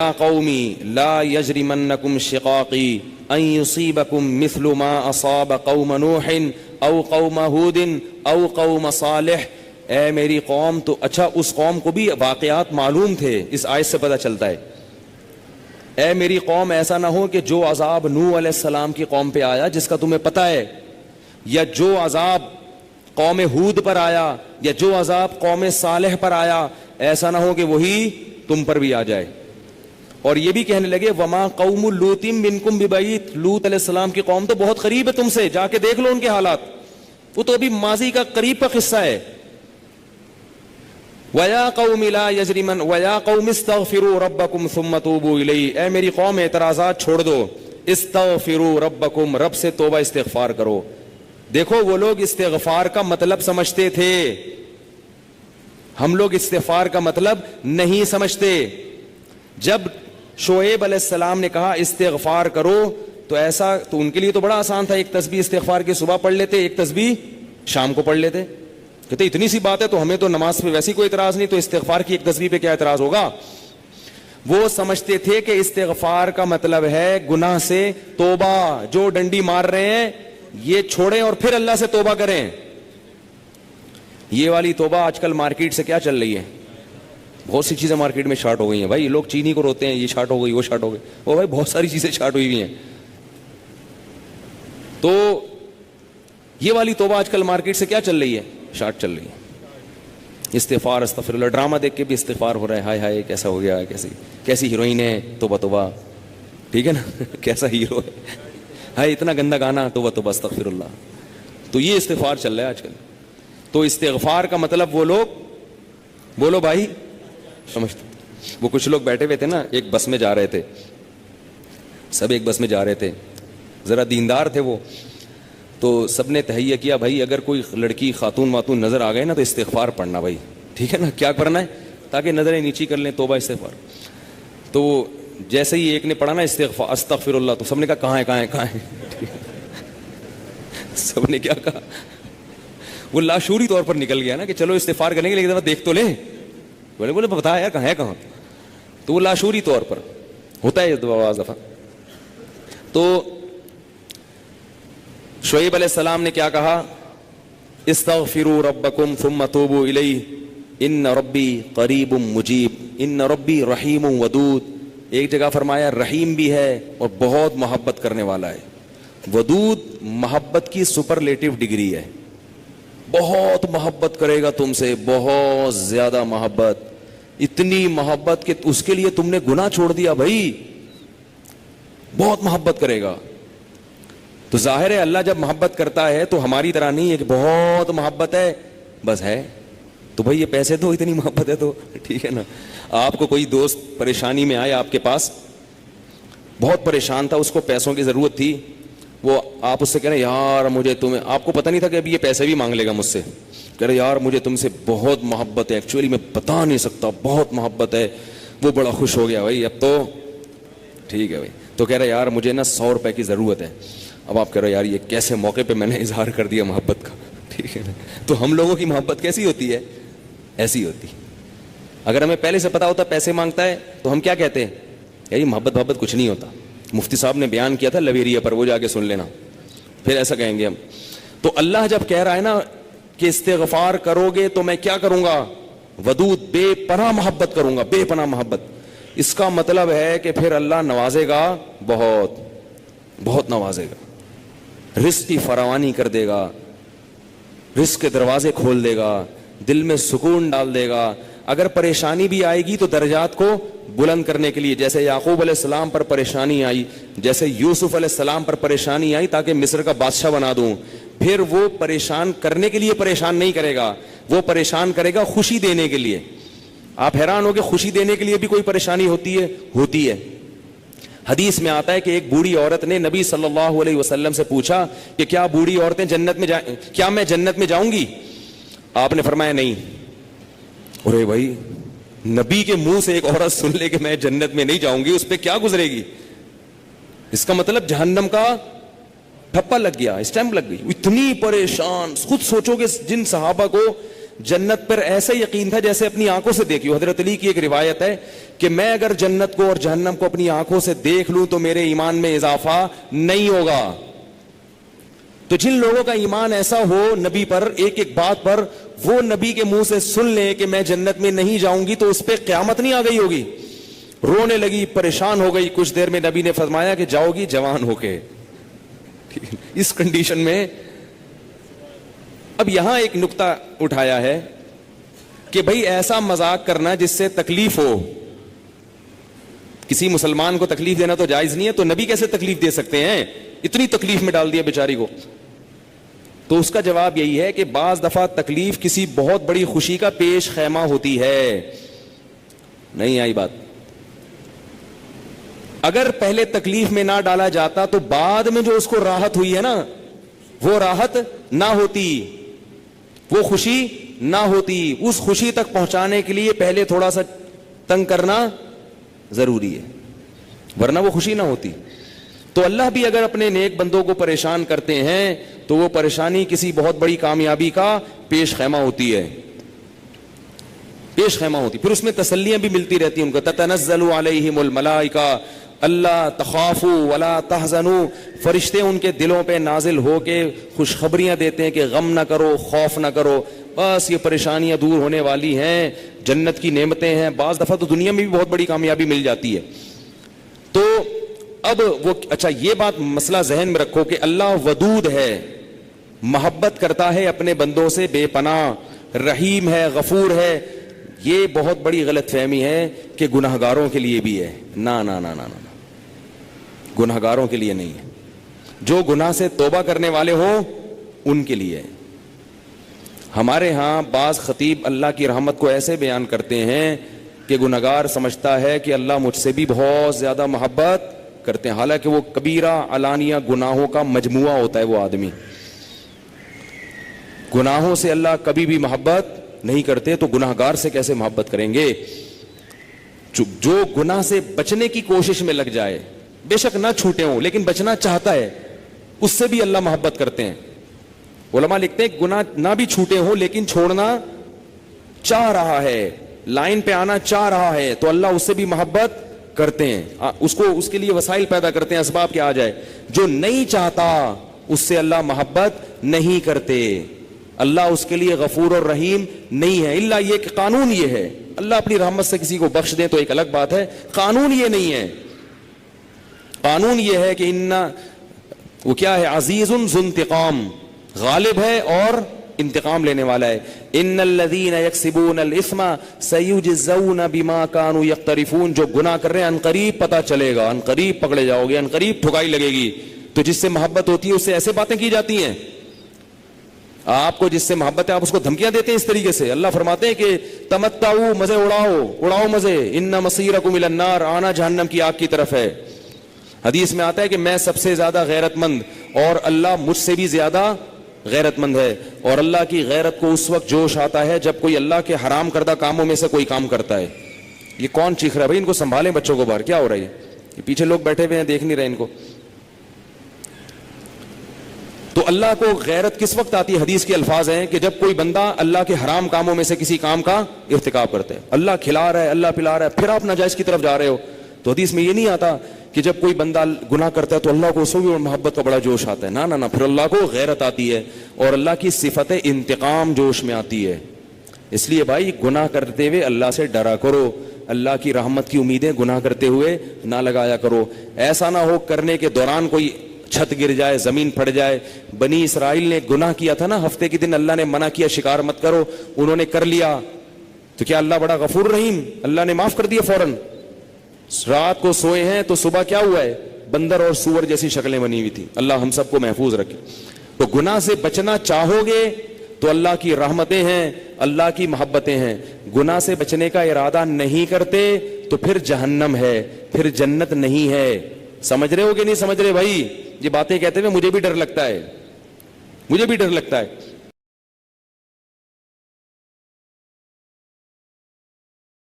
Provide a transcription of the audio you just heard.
قومی لا یجرمنکم شقاقی ان یصیبکم مثل ما اصاب قوم نوح او قوم ہود او قوم صالح. اے میری قوم، تو اچھا اس قوم کو بھی واقعات معلوم تھے، اس آیت سے پتہ چلتا ہے. اے میری قوم، ایسا نہ ہو کہ جو عذاب نوح علیہ السلام کی قوم پہ آیا جس کا تمہیں پتہ ہے، یا جو عذاب قوم ہود پر آیا، یا جو عذاب قوم صالح پر آیا، ایسا نہ ہو کہ وہی تم پر بھی آ جائے. اور یہ بھی کہنے لگے وما قوم لوط منکم ببعید، لوط علیہ السلام کی قوم تو بہت قریب ہے تم سے، جا کے دیکھ لو ان کے حالات، وہ تو ابھی ماضی کا قریب کا قصہ ہے. وَيَا قَوْمِ لَا يَجْرِمَنْ وَيَا قَوْمِ اسْتَغْفِرُوا رَبَّكُمْ ثُمَّ تُوبُوا إِلَيْهِ. اے میری قوم، اعتراضات چھوڑ دو، استغفروا ربکم، رب سے توبہ استغفار کرو. دیکھو وہ لوگ استغفار کا مطلب سمجھتے تھے، ہم لوگ استغفار کا مطلب نہیں سمجھتے. جب شعیب علیہ السلام نے کہا استغفار کرو تو ایسا تو ان کے لیے تو بڑا آسان تھا، ایک تسبیح استغفار کی صبح پڑھ لیتے، ایک تسبیح شام کو پڑھ لیتے. کہتے اتنی سی بات ہے تو ہمیں تو نماز پہ ویسی کوئی اعتراض نہیں، تو استغفار کی ایک تسبیح پہ کیا اعتراض ہوگا. وہ سمجھتے تھے کہ استغفار کا مطلب ہے گناہ سے توبہ، جو ڈنڈی مار رہے ہیں یہ چھوڑیں اور پھر اللہ سے توبہ کریں. یہ والی توبہ آج کل مارکیٹ سے کیا چل رہی ہے، بہت سی چیزیں مارکیٹ میں شارٹ ہو گئی ہیں. بھائی لوگ چینی کو روتے ہیں، یہ شارٹ ہو گئی، وہ شارٹ ہو گئی، وہ بھائی بہت ساری چیزیں شارٹ ہوئی ہوئی ہیں. تو یہ والی توبہ آج کل مارکیٹ سے کیا چل رہی ہے، شارٹ چل رہی ہے. استغفار استغفر اللہ، ڈرامہ دیکھ کے بھی استغفار ہو رہا ہے، ہائے ہائے کیسا ہو گیا، کیسی ہیروئن ہے، توبہ توبہ، ٹھیک ہے نا کیسا ہیرو ہے، ہائے اتنا گندا گانا، توبہ توبہ استغفر اللہ. تو یہ استغفار چل رہا ہے آج کل. تو استغفار کا مطلب وہ لوگ، بولو بھائی سمجھتے. وہ کچھ لوگ بیٹھے ہوئے تھے نا، ایک بس میں جا رہے تھے، سب ایک بس میں جا رہے تھے، ذرا دیندار تھے وہ، تو سب نے تہیہ کیا بھائی اگر کوئی لڑکی خاتون واتون نظر آ گئے نا تو استغفار پڑھنا بھائی، ٹھیک ہے نا، کیا کرنا ہے تاکہ نظریں نیچی کر لیں، توبہ استغفار. تو جیسے ہی ایک نے پڑھا نا استغفار استغفر اللہ، تو سب نے کہا کہاں ہے کہاں ہے کہاں ہے سب نے کیا کہا، وہ لاشعوری طور پر نکل گیا نا کہ چلو استغفار کریں گے لیکن دفعہ دیکھ تو لیں، بولے بتا یار کہاں ہے کہاں. تو وہ لاشعوری طور پر ہوتا ہے بعض دفعہ. تو شعیب علیہ السلام نے کیا کہا، استغفروا ربکم ثم توبوا الیہ ان ربی قریب مجیب ان ربی رحیم ودود. ایک جگہ فرمایا رحیم بھی ہے اور بہت محبت کرنے والا ہے. ودود محبت کی سپرلیٹو ڈگری ہے، بہت محبت کرے گا تم سے، بہت زیادہ محبت، اتنی محبت کہ اس کے لیے تم نے گناہ چھوڑ دیا بھائی، بہت محبت کرے گا. تو ظاہر ہے اللہ جب محبت کرتا ہے تو ہماری طرح نہیں ہے کہ بہت محبت ہے بس ہے تو بھائی یہ پیسے دو، اتنی محبت ہے تو ٹھیک ہے نا. آپ کو کوئی دوست پریشانی میں آیا آپ کے پاس، بہت پریشان تھا، اس کو پیسوں کی ضرورت تھی، وہ آپ اس سے کہہ رہے یار مجھے تمہیں، آپ کو پتہ نہیں تھا کہ ابھی یہ پیسے بھی مانگ لے گا مجھ سے، کہہ رہے یار مجھے تم سے بہت محبت ہے، ایکچولی میں بتا نہیں سکتا بہت محبت ہے. وہ بڑا خوش ہو گیا بھائی اب تو ٹھیک ہے بھائی. تو کہہ رہے یار مجھے نا 100 روپے کی ضرورت ہے. اب آپ کہہ رہے یار یہ کیسے موقع پہ میں نے اظہار کر دیا محبت کا، ٹھیک ہے نا. تو ہم لوگوں کی محبت کیسی ہوتی ہے، ایسی ہوتی. اگر ہمیں پہلے سے پتا ہوتا پیسے مانگتا ہے تو ہم کیا کہتے ہیں، یار محبت کچھ نہیں ہوتا. مفتی صاحب نے بیان کیا تھا لویریہ پر، وہ جا کے سن لینا، پھر ایسا کہیں گے ہم. تو اللہ جب کہہ رہا ہے نا کہ استغفار کرو گے تو میں کیا کروں گا، ودود بے پناہ محبت کروں گا، بے پناہ محبت. اس کا مطلب ہے کہ پھر اللہ نوازے گا، بہت بہت نوازے گا، رزق کی فراوانی کر دے گا، رزق کے دروازے کھول دے گا، دل میں سکون ڈال دے گا. اگر پریشانی بھی آئے گی تو درجات کو بلند کرنے کے لیے، جیسے یعقوب علیہ السلام پر پریشانی آئی، جیسے یوسف علیہ السلام پر پریشانی آئی تاکہ مصر کا بادشاہ بنا دوں، پھر وہ پریشان کرنے کے لیے پریشان نہیں کرے گا، وہ پریشان کرے گا خوشی دینے کے لیے. آپ حیران ہو کہ خوشی دینے کے لیے بھی کوئی پریشانی ہوتی ہے. حدیث میں آتا ہے کہ ایک بوڑھی عورت نے نبی صلی اللہ علیہ وسلم سے پوچھا کہ کیا بوڑھی عورتیں جنت میں کیا میں جنت میں جاؤں گی؟ آپ نے فرمایا نہیں. ارے بھائی نبی کے منہ سے ایک عورت سن لے کہ میں جنت میں نہیں جاؤں گی، اس پہ کیا گزرے گی؟ اس کا مطلب جہنم کا ٹھپا لگ گیا، اسٹیمپ لگ گئی. اتنی پریشان. خود سوچو کہ جن صحابہ کو جنت پر ایسا یقین تھا جیسے اپنی آنکھوں سے دیکھی ہو. حضرت علی کی ایک روایت ہے کہ میں اگر جنت کو اور جہنم کو اپنی آنکھوں سے دیکھ لوں تو میرے ایمان میں اضافہ نہیں ہوگا. تو جن لوگوں کا ایمان ایسا ہو نبی پر ایک ایک بات پر, وہ نبی کے منہ سے سن لیں کہ میں جنت میں نہیں جاؤں گی, تو اس پہ قیامت نہیں آ گئی ہوگی. رونے لگی, پریشان ہو گئی, کچھ دیر میں نبی نے فرمایا کہ جاؤ گی جوان ہو کے. اس کنڈیشن میں اب یہاں ایک نقطہ اٹھایا ہے کہ بھئی ایسا مذاق کرنا جس سے تکلیف ہو. کسی مسلمان کو تکلیف دینا تو جائز نہیں ہے, تو نبی کیسے تکلیف دے سکتے ہیں؟ اتنی تکلیف میں ڈال دیا بیچاری کو. تو اس کا جواب یہی ہے کہ بعض دفعہ تکلیف کسی بہت بڑی خوشی کا پیش خیمہ ہوتی ہے. نہیں آئی بات؟ اگر پہلے تکلیف میں نہ ڈالا جاتا تو بعد میں جو اس کو راحت ہوئی ہے نا, وہ راحت نہ ہوتی, وہ خوشی نہ ہوتی. اس خوشی تک پہنچانے کے لیے پہلے تھوڑا سا تنگ کرنا ضروری ہے, ورنہ وہ خوشی نہ ہوتی. تو اللہ بھی اگر اپنے نیک بندوں کو پریشان کرتے ہیں تو وہ پریشانی کسی بہت بڑی کامیابی کا پیش خیمہ ہوتی ہے, پیش خیمہ ہوتی. پھر اس میں تسلیاں بھی ملتی رہتی ہیں ان کو. تتنزل علیہم الملائکہ اللہ تخافوا ولا تحزنوا, فرشتے ان کے دلوں پہ نازل ہو کے خوشخبریاں دیتے ہیں کہ غم نہ کرو, خوف نہ کرو, بس یہ پریشانیاں دور ہونے والی ہیں, جنت کی نعمتیں ہیں. بعض دفعہ تو دنیا میں بھی بہت بڑی کامیابی مل جاتی ہے. تو اب وہ اچھا یہ بات مسئلہ ذہن میں رکھو کہ اللہ ودود ہے, محبت کرتا ہے اپنے بندوں سے بے پناہ, رحیم ہے, غفور ہے. یہ بہت بڑی غلط فہمی ہے کہ گناہگاروں کے لیے بھی ہے. نا نا نا نا نا, گناہگاروں کے لیے نہیں ہے. جو گناہ سے توبہ کرنے والے ہوں ان کے لیے. ہمارے ہاں بعض خطیب اللہ کی رحمت کو ایسے بیان کرتے ہیں کہ گناہگار سمجھتا ہے کہ اللہ مجھ سے بھی بہت زیادہ محبت کرتے ہیں, حالانکہ وہ کبیرہ علانیہ گناہوں کا مجموعہ ہوتا ہے. وہ آدمی گناہوں سے اللہ کبھی بھی محبت نہیں کرتے, تو گناہگار سے کیسے محبت کریں گے؟ جو گناہ سے بچنے کی کوشش میں لگ جائے, بے شک نہ چھوٹے ہوں لیکن بچنا چاہتا ہے, اس سے بھی اللہ محبت کرتے ہیں. علماء لکھتے ہیں گناہ نہ بھی چھوٹے ہوں لیکن چھوڑنا چاہ رہا ہے, لائن پہ آنا چاہ رہا ہے, تو اللہ اس سے بھی محبت کرتے ہیں. اس کے لیے وسائل پیدا کرتے ہیں, اسباب کے آ جائے. جو نہیں چاہتا اس سے اللہ محبت نہیں کرتے. اللہ اس کے لیے غفور اور رحیم نہیں ہے. الا یہ کہ قانون یہ ہے, اللہ اپنی رحمت سے کسی کو بخش دے تو ایک الگ بات ہے, قانون یہ نہیں ہے. قانون یہ ہے کہ وہ کیا ہے, عزیز ذو انتقام, غالب ہے اور انتقام لینے والا ہے. ان الذین یکسبون الاثم سیجزون بما كانوا یقترفون, جو گناہ کر رہے ہیں عنقریب پتہ چلے گا, عنقریب پکڑے جاؤ گے, عنقریب ٹھکائی لگے گی. تو جس سے محبت ہوتی ہے اس سے ایسے باتیں کی جاتی ہیں. آپ کو جس سے محبت ہے آپ اس کو دھمکیاں دیتے ہیں اس طریقے سے. اللہ فرماتے ہیں کہ تمتعوا, مزے اڑاؤ مزے, ان مصیرکم الی النار, آنا جہنم کی آگ کی طرف ہے. حدیث میں آتا ہے کہ میں سب سے زیادہ غیرت مند اور اللہ مجھ سے بھی زیادہ غیرت مند ہے. اور اللہ کی غیرت کو اس وقت جوش آتا ہے جب کوئی اللہ کے حرام کردہ کاموں میں سے کوئی کام کرتا ہے. یہ کون چیخ رہا ہے بھائی؟ ان کو سنبھالیں بچوں کو باہر, کیا ہو رہا ہے یہ پیچھے لوگ بیٹھے ہوئے ہیں دیکھ نہیں رہے ان کو. تو اللہ کو غیرت کس وقت آتی ہے؟ حدیث کے الفاظ ہیں کہ جب کوئی بندہ اللہ کے حرام کاموں میں سے کسی کام کا ارتکاب کرتا ہے. اللہ کھلا رہا ہے, اللہ پلا رہا ہے, پھر آپ ناجائز کی طرف جا رہے ہو. تو حدیث میں یہ نہیں آتا کہ جب کوئی بندہ گناہ کرتا ہے تو اللہ کو اس کو بھی محبت کا بڑا جوش آتا ہے. نہ, پھر اللہ کو غیرت آتی ہے اور اللہ کی صفت انتقام جوش میں آتی ہے. اس لیے بھائی گناہ کرتے ہوئے اللہ سے ڈرا کرو, اللہ کی رحمت کی امیدیں گناہ کرتے ہوئے نہ لگایا کرو. ایسا نہ ہو کرنے کے دوران کوئی چھت گر جائے, زمین پھٹ جائے. بنی اسرائیل نے گناہ کیا تھا نا, ہفتے کے دن اللہ نے منع کیا شکار مت کرو, انہوں نے کر لیا, تو کیا اللہ بڑا غفور رحیم, اللہ نے معاف کر دیا فوراً. رات کو سوئے ہیں تو صبح کیا ہوا ہے, بندر اور سور جیسی شکلیں بنی ہوئی تھی. اللہ ہم سب کو محفوظ رکھے. تو گناہ سے بچنا چاہو گے تو اللہ کی رحمتیں ہیں, اللہ کی محبتیں ہیں. گناہ سے بچنے کا ارادہ نہیں کرتے تو پھر جہنم ہے, پھر جنت نہیں ہے. سمجھ رہے ہو کہ نہیں سمجھ رہے بھائی؟ یہ باتیں کہتے ہوئے مجھے بھی ڈر لگتا ہے, مجھے بھی ڈر لگتا ہے.